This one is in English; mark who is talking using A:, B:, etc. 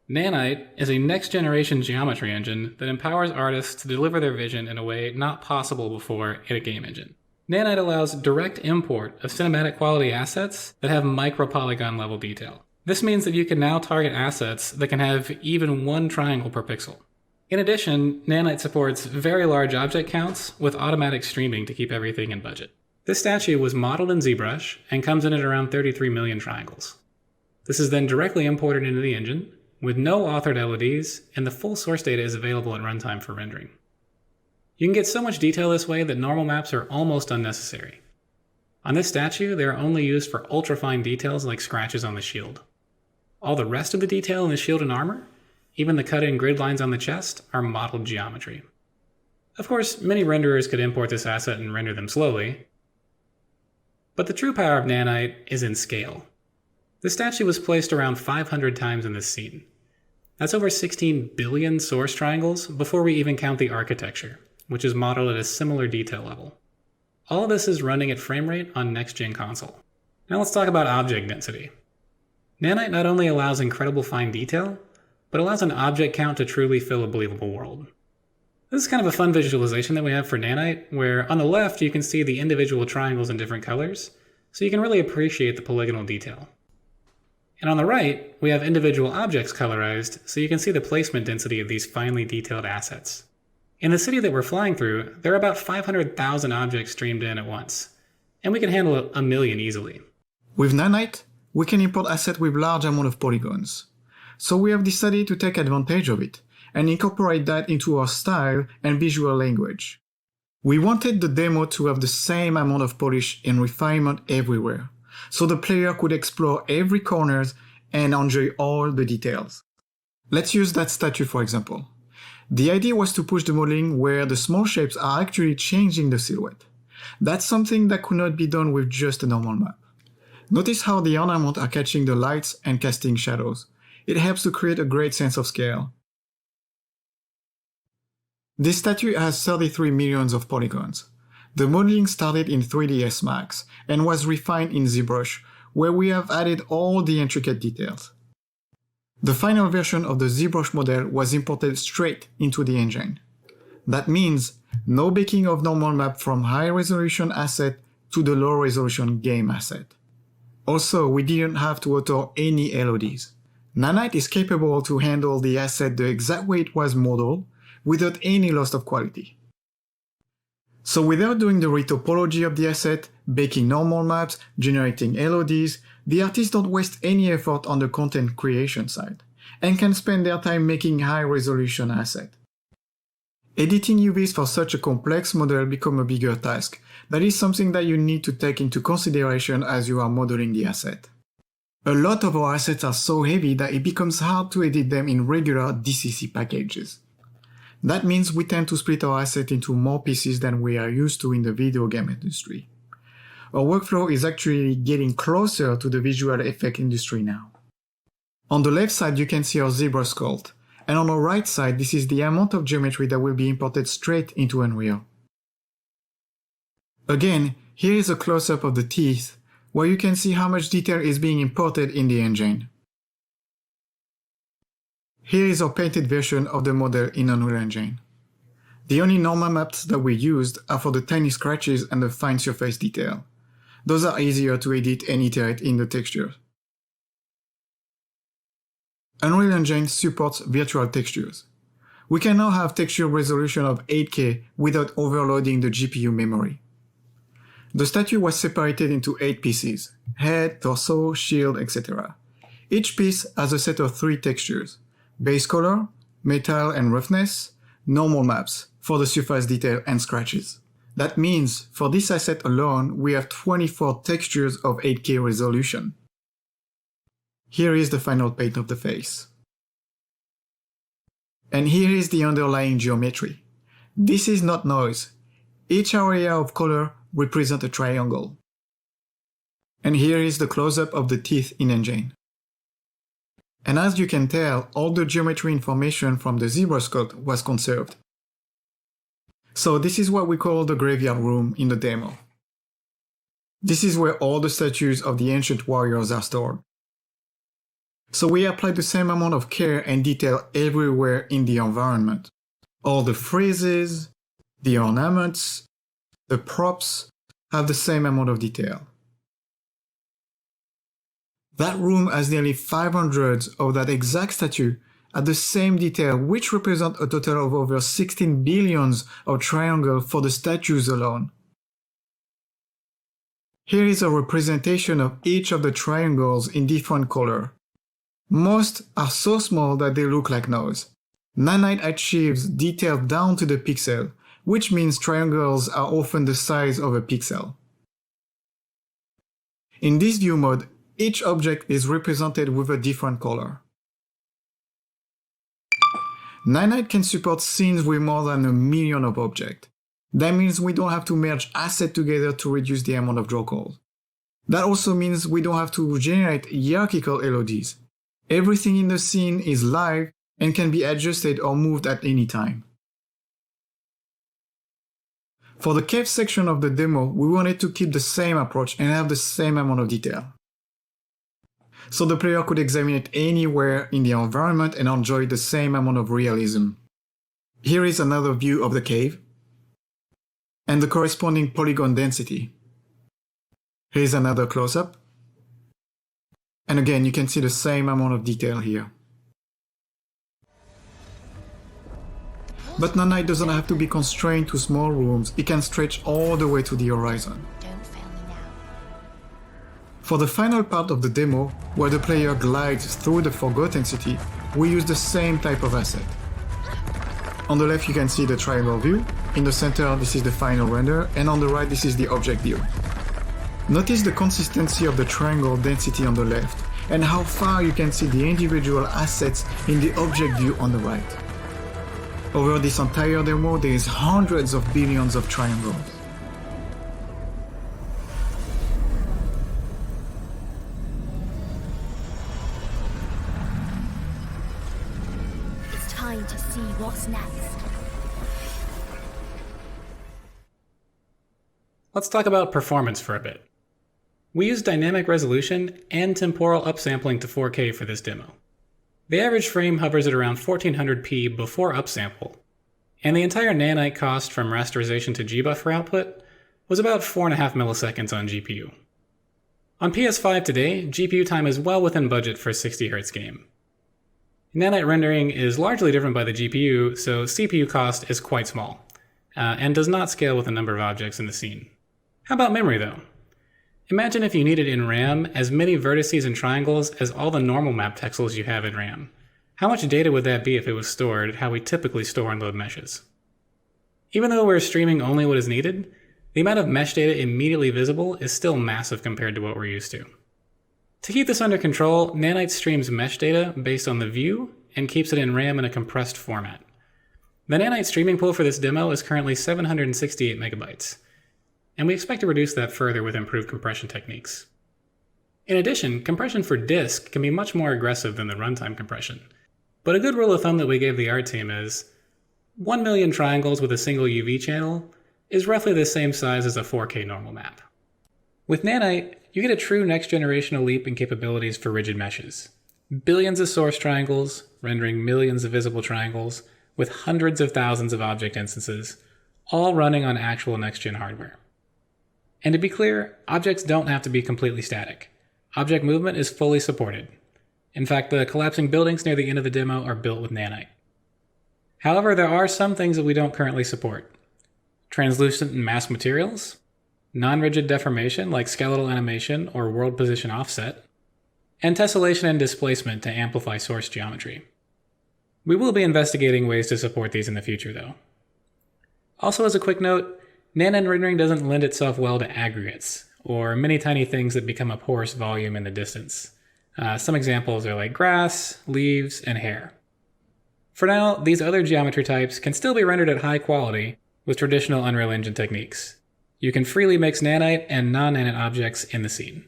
A: Nanite is a next-generation geometry engine that empowers artists to deliver their vision in a way not possible before in a game engine. Nanite allows direct import of cinematic quality assets that have micro-polygon level detail. This means that you can now target assets that can have even one triangle per pixel. In addition, Nanite supports very large object counts with automatic streaming to keep everything in budget. This statue was modeled in ZBrush and comes in at around 33 million triangles. This is then directly imported into the engine, with no authored LODs, and the full source data is available at runtime for rendering. You can get so much detail this way that normal maps are almost unnecessary. On this statue, they are only used for ultra-fine details like scratches on the shield. All the rest of the detail in the shield and armor, even the cut-in grid lines on the chest, are modeled geometry. Of course, many renderers could import this asset and render them slowly, but the true power of Nanite is in scale. The statue was placed around 500 times in this scene. That's over 16 billion source triangles before we even count the architecture, which is modeled at a similar detail level. All of this is running at frame rate on next-gen console. Now let's talk about object density. Nanite not only allows incredible fine detail, but allows an object count to truly fill a believable world. This is kind of a fun visualization that we have for Nanite, where on the left you can see the individual triangles in different colors, so you can really appreciate the polygonal detail. And on the right, we have individual objects colorized, so you can see the placement density of these finely detailed assets. In the city that we're flying through, there are about 500,000 objects streamed in at once, and we can handle a million easily.
B: With Nanite, we can import assets with large amount of polygons. So we have decided to take advantage of it, and incorporate that into our style and visual language. We wanted the demo to have the same amount of polish and refinement everywhere, so the player could explore every corner and enjoy all the details. Let's use that statue for example. The idea was to push the modeling where the small shapes are actually changing the silhouette. That's something that could not be done with just a normal map. Notice how the ornaments are catching the lights and casting shadows. It helps to create a great sense of scale. This statue has 33 millions of polygons. The modeling started in 3ds Max and was refined in ZBrush, where we have added all the intricate details. The final version of the ZBrush model was imported straight into the engine. That means no baking of normal map from high-resolution asset to the low-resolution game asset. Also, we didn't have to author any LODs. Nanite is capable to handle the asset the exact way it was modeled, without any loss of quality. So without doing the retopology of the asset, baking normal maps, generating LODs, the artists don't waste any effort on the content creation side, and can spend their time making high-resolution assets. Editing UVs for such a complex model becomes a bigger task. That is something that you need to take into consideration as you are modeling the asset. A lot of our assets are so heavy that it becomes hard to edit them in regular DCC packages. That means we tend to split our asset into more pieces than we are used to in the video game industry. Our workflow is actually getting closer to the visual effect industry now. On the left side you can see our zebra sculpt, and on the right side this is the amount of geometry that will be imported straight into Unreal. Again, here is a close-up of the teeth, where you can see how much detail is being imported in the engine. Here is our painted version of the model in Unreal Engine. The only normal maps that we used are for the tiny scratches and the fine surface detail. Those are easier to edit and iterate in the textures. Unreal Engine supports virtual textures. We can now have texture resolution of 8K without overloading the GPU memory. The statue was separated into 8 pieces: head, torso, shield, etc. Each piece has a set of 3 textures: base color, metal and roughness, normal maps for the surface detail and scratches. That means for this asset alone we have 24 textures of 8K resolution. Here is the final paint of the face. And here is the underlying geometry. This is not noise. Each area of color represents a triangle. And here is the close-up of the teeth in engine. And as you can tell, all the geometry information from the zebra sculpt was conserved. So this is what we call the graveyard room in the demo. This is where all the statues of the ancient warriors are stored. So we apply the same amount of care and detail everywhere in the environment. All the friezes, the ornaments, the props have the same amount of detail. That room has nearly 500 of that exact statue at the same detail, which represent a total of over 16 billions of triangles for the statues alone. Here is a representation of each of the triangles in different color. Most are so small that they look like nose. Nanite achieves detail down to the pixel, which means triangles are often the size of a pixel. In this view mode, each object is represented with a different color. Nanite can support scenes with more than 1 million of objects. That means we don't have to merge assets together to reduce the amount of draw calls. That also means we don't have to generate hierarchical LODs. Everything in the scene is live and can be adjusted or moved at any time. For the cave section of the demo, we wanted to keep the same approach and have the same amount of detail. So the player could examine it anywhere in the environment and enjoy the same amount of realism. Here is another view of the cave and the corresponding polygon density. Here is another close-up. And again, you can see the same amount of detail here. But Nanite doesn't have to be constrained to small rooms, it can stretch all the way to the horizon. For the final part of the demo, where the player glides through the Forgotten City, we use the same type of asset. On the left you can see the triangle view, in the center this is the final render, and on the right this is the object view. Notice the consistency of the triangle density on the left, and how far you can see the individual assets in the object view on the right. Over this entire demo there is hundreds of billions of triangles.
C: Time to see what's next.
A: Let's talk about performance for a bit. We use dynamic resolution and temporal upsampling to 4K for this demo. The average frame hovers at around 1400p before upsample, and the entire nanite cost from rasterization to gbuffer output was about 4.5 milliseconds on GPU. On PS5 today, GPU time is well within budget for a 60Hz game. Nanite rendering is largely driven by the GPU, so CPU cost is quite small, and does not scale with the number of objects in the scene. How about memory though? Imagine if you needed in RAM as many vertices and triangles as all the normal map pixels you have in RAM. How much data would that be if it was stored how we typically store and load meshes? Even though we're streaming only what is needed, the amount of mesh data immediately visible is still massive compared to what we're used to. To keep this under control, Nanite streams mesh data based on the view and keeps it in RAM in a compressed format. The Nanite streaming pool for this demo is currently 768 megabytes, and we expect to reduce that further with improved compression techniques. In addition, compression for disk can be much more aggressive than the runtime compression, but a good rule of thumb that we gave the art team is 1 million triangles with a single UV channel is roughly the same size as a 4K normal map. With Nanite, you get a true next-generational leap in capabilities for rigid meshes. Billions of source triangles, rendering millions of visible triangles, with hundreds of thousands of object instances, all running on actual next-gen hardware. And to be clear, objects don't have to be completely static. Object movement is fully supported. In fact, the collapsing buildings near the end of the demo are built with Nanite. However, there are some things that we don't currently support. Translucent and masked materials, non-rigid deformation like skeletal animation or world position offset, and tessellation and displacement to amplify source geometry. We will be investigating ways to support these in the future though. Also as a quick note, Nanite rendering doesn't lend itself well to aggregates, or many tiny things that become a porous volume in the distance. Some examples are like grass, leaves, and hair. For now, these other geometry types can still be rendered at high quality with traditional Unreal Engine techniques. You can freely mix nanite and non-nanite objects in the scene.